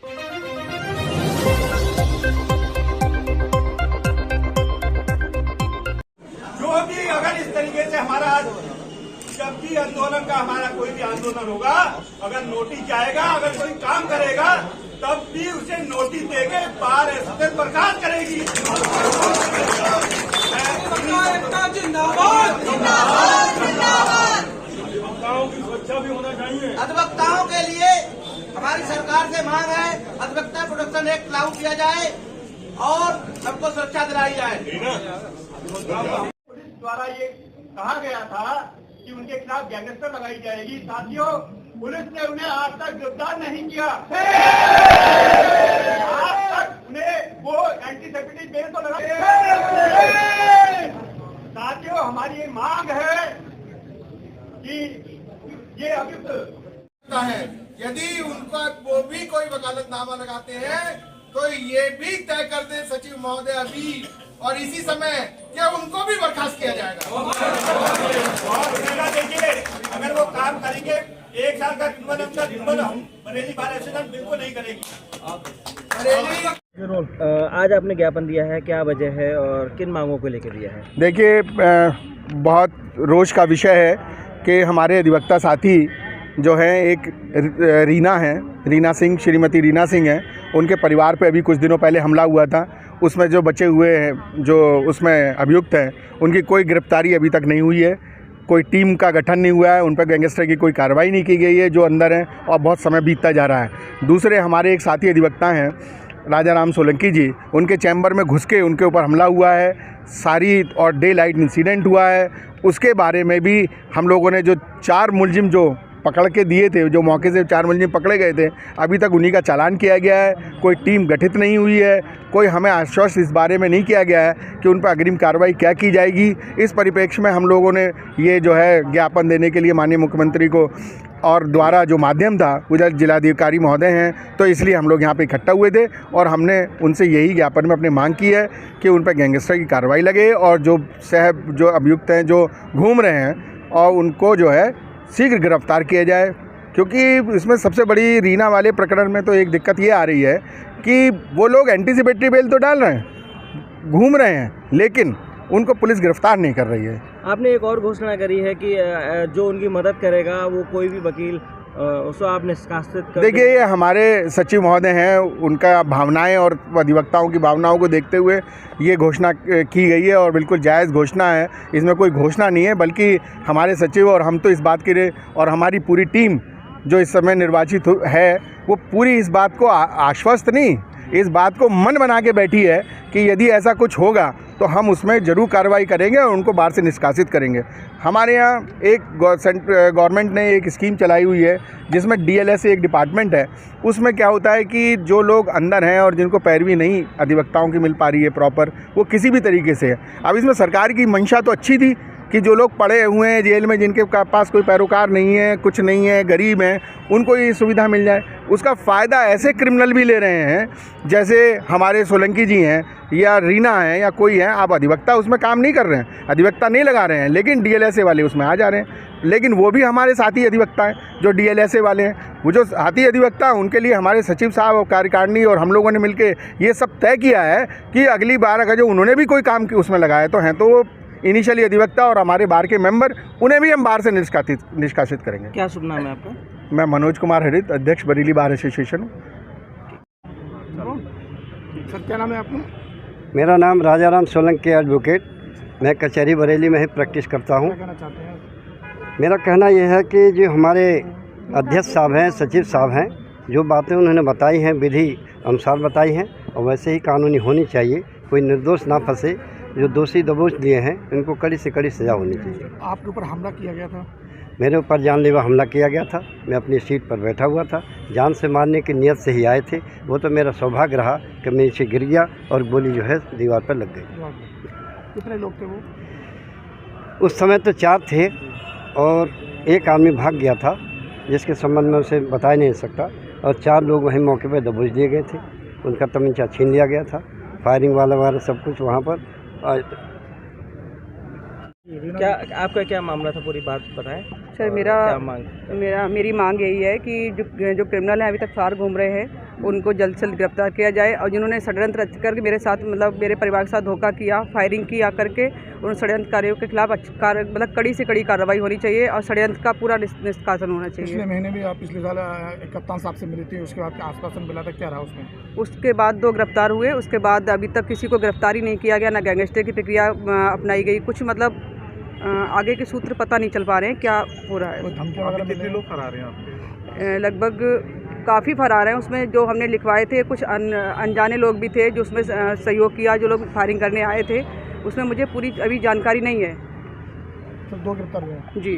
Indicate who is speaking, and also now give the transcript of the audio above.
Speaker 1: जो भी अगर इस तरीके से हमारा जब भी आंदोलन का हमारा कोई भी आंदोलन होगा, अगर नोटिस जाएगा, अगर कोई काम करेगा, तब भी उसे नोटिस देके बार एसोसिएशन बर्खास्त करेगी। जिंदाबाद जिंदाबाद जिंदाबाद। अधिवक्ताओं की सुरक्षा भी होना चाहिए।
Speaker 2: अधिवक्ताओं के लिए हमारी सरकार से मांग है, अधिवक्ता प्रोटेक्शन एक्ट लागू किया जाए और सबको सुरक्षा दिलाई जाए।
Speaker 1: पुलिस द्वारा ये कहा गया था कि उनके खिलाफ गैंगस्टर लगाई जाएगी। साथियों, पुलिस ने उन्हें आज तक गिरफ्तार नहीं किया। आज तक उन्हें वो एंटीसेप्टिक बेल तो लगा। साथियों, हमारी ये मांग है कि ये अभियुक्त
Speaker 3: है, यदि उनका वो भी कोई वकालतनामा लगाते हैं तो ये भी तय कर दे सचिव महोदय अभी और इसी समय क्या उनको भी बर्खास्त किया जाएगा।
Speaker 1: और देखिए, अगर वो काम करेंगे 1 साल का ट्रिब्यूनल हम बरेली बार एसोसिएशन बिल्कुल नहीं करेगी।
Speaker 4: आज आपने ज्ञापन दिया है, क्या वजह है और किन मांगों को लेकर दिया है?
Speaker 5: देखिए, बहुत रोष का विषय है कि हमारे अधिवक्ता साथी जो हैं, एक रीना सिंह, श्रीमती रीना सिंह हैं, उनके परिवार पे अभी कुछ दिनों पहले हमला हुआ था। उसमें जो बचे हुए हैं, जो उसमें अभियुक्त हैं, उनकी कोई गिरफ्तारी अभी तक नहीं हुई है, कोई टीम का गठन नहीं हुआ है, उन पर गैंगस्टर की कोई कार्रवाई नहीं की गई है जो अंदर हैं, और बहुत समय बीतता जा रहा है। दूसरे हमारे एक साथी अधिवक्ता हैं राजाराम सोलंकी जी, उनके चैम्बर में घुस के उनके ऊपर हमला हुआ है, सारी और डे लाइट इंसिडेंट हुआ है। उसके बारे में भी हम लोगों ने जो 4 मुलजिम जो पकड़ के दिए थे, जो मौके से 4 मुलजिम पकड़े गए थे, अभी तक उन्हीं का चालान किया गया है। कोई टीम गठित नहीं हुई है, कोई हमें आश्वस्त इस बारे में नहीं किया गया है कि उन पर अग्रिम कार्रवाई क्या की जाएगी। इस परिप्रेक्ष्य में हम लोगों ने ये जो है ज्ञापन देने के लिए माननीय मुख्यमंत्री को और द्वारा जो माध्यम था उधर जिलाधिकारी महोदय हैं, तो इसलिए हम लोग यहाँ पे इकट्ठा हुए थे और हमने उनसे यही ज्ञापन में अपनी मांग की है कि उन पर गैंगस्टर की कार्रवाई लगे और जो अभियुक्त हैं जो घूम रहे हैं और उनको जो है शीघ्र गिरफ्तार किया जाए। क्योंकि इसमें सबसे बड़ी रीना वाले प्रकरण में तो एक दिक्कत ये आ रही है कि वो लोग एंटीसिपेटरी बेल तो डाल रहे हैं, घूम रहे हैं, लेकिन उनको पुलिस गिरफ्तार नहीं कर रही है।
Speaker 4: आपने एक और घोषणा करी है कि जो उनकी मदद करेगा वो कोई भी वकील उसको आप निष्कासित कर।
Speaker 5: देखिए, ये हमारे सचिव महोदय हैं, उनका भावनाएं और अधिवक्ताओं की भावनाओं को देखते हुए ये घोषणा की गई है और बिल्कुल जायज़ घोषणा है। इसमें कोई घोषणा नहीं है, बल्कि हमारे सचिव और हम तो इस बात के लिए, और हमारी पूरी टीम जो इस समय निर्वाचित है, वो पूरी इस बात को आश्वस्त नहीं, इस बात को मन बना के बैठी है कि यदि ऐसा कुछ होगा तो हम उसमें ज़रूर कार्रवाई करेंगे और उनको बाहर से निष्कासित करेंगे। हमारे यहाँ एक गवर्नमेंट ने एक स्कीम चलाई हुई है जिसमें DLS एक डिपार्टमेंट है। उसमें क्या होता है कि जो लोग अंदर हैं और जिनको पैरवी नहीं अधिवक्ताओं की मिल पा रही है प्रॉपर, वो किसी भी तरीके से है। अब इसमें सरकार की मंशा तो अच्छी थी कि जो लोग पड़े हुए हैं जेल में, जिनके पास कोई पैरोकार नहीं है, कुछ नहीं है, गरीब हैं, उनको ये सुविधा मिल जाए। उसका फ़ायदा ऐसे क्रिमिनल भी ले रहे हैं, जैसे हमारे सोलंकी जी हैं या रीना हैं या कोई हैं। आप अधिवक्ता उसमें काम नहीं कर रहे हैं, अधिवक्ता नहीं लगा रहे हैं, लेकिन DLSA वाले उसमें आ जा रहे हैं। लेकिन वो भी हमारे साथी अधिवक्ता हैं जो DLSA वाले हैं। वो जो साथी अधिवक्ता हैं उनके लिए हमारे सचिव साहब और कार्यकारिणी और हम लोगों ने मिलकर ये सब तय किया है कि अगली बार अगर जो उन्होंने भी कोई काम उसमें लगाए तो हैं, तो वो इनिशियली अधिवक्ता और हमारे बार के मेंबर, उन्हें भी हम बाहर से निष्कासित करेंगे।
Speaker 4: क्या शुभ नाम है आपका?
Speaker 5: मैं मनोज कुमार हरित, अध्यक्ष बरेली बार एसोसिएशन।
Speaker 3: सर, क्या नाम है आपका?
Speaker 6: मेरा नाम राजाराम सोलंकी एडवोकेट। मैं कचहरी बरेली में ही प्रैक्टिस करता हूँ।
Speaker 3: क्या कहना चाहते हैं?
Speaker 6: मेरा कहना यह है कि जो हमारे अध्यक्ष साहब हैं, सचिव साहब हैं, जो बातें उन्होंने बताई हैं विधि अनुसार बताई हैं और वैसे ही कानूनी होनी चाहिए। कोई निर्दोष ना फंसे, जो दोषी दबोच लिए हैं इनको कड़ी से कड़ी सज़ा होनी चाहिए।
Speaker 3: आपके ऊपर हमला किया गया था?
Speaker 6: मेरे ऊपर जानलेवा हमला किया गया था। मैं अपनी सीट पर बैठा हुआ था, जान से मारने की नीयत से ही आए थे। वो तो मेरा सौभाग्य रहा कि मैं नीचे गिर गया और गोली जो है दीवार पर लग गई।
Speaker 3: कितने लोग थे वो?
Speaker 6: उस समय तो 4 थे और एक आदमी भाग गया था जिसके संबंध में उसे बता नहीं सकता, और 4 लोग वहीं मौके पर दबोच दिए गए थे। उनका तमंचा छीन लिया गया था, फायरिंग वाला सब कुछ वहाँ पर।
Speaker 4: क्या आपका क्या मामला था, पूरी बात बताएं।
Speaker 7: सर मेरा
Speaker 4: क्या मांग?
Speaker 7: मेरी मांग यही है कि जो क्रिमिनल हैं अभी तक फरार घूम रहे हैं उनको जल्द से जल्द गिरफ्तार किया जाए, और जिन्होंने षड्यंत्र रच करके मेरे साथ मतलब मेरे परिवार के साथ धोखा किया, फायरिंग किया करके, उन षड्यंत्रकारियों के खिलाफ मतलब कड़ी से कड़ी कार्रवाई होनी चाहिए और षड्यंत्र का पूरा निष्कासन होना चाहिए।
Speaker 8: पिछले महीने भी आप पिछले साल एक कप्तान साहब से मिली थी, उसके बाद आश्वासन मिला था, क्या रहा उसमें?
Speaker 7: उसके बाद 2 गिरफ्तार हुए, उसके बाद अभी तक किसी को गिरफ्तार ही नहीं किया गया, ना गैंगस्टर की प्रक्रिया अपनाई गई, कुछ मतलब आगे के सूत्र पता नहीं चल पा रहे हैं क्या हो रहा है।
Speaker 8: धमकियां वगैरह कितने लोग फरार हैं आपके?
Speaker 7: लगभग काफ़ी फरार हैं। उसमें जो हमने लिखवाए थे कुछ अनजाने लोग भी थे जो उसमें सहयोग किया, जो लोग फायरिंग करने आए थे, उसमें मुझे पूरी अभी जानकारी नहीं है।
Speaker 8: तो 2 गिरफ्तार हुए हैं।
Speaker 7: जी।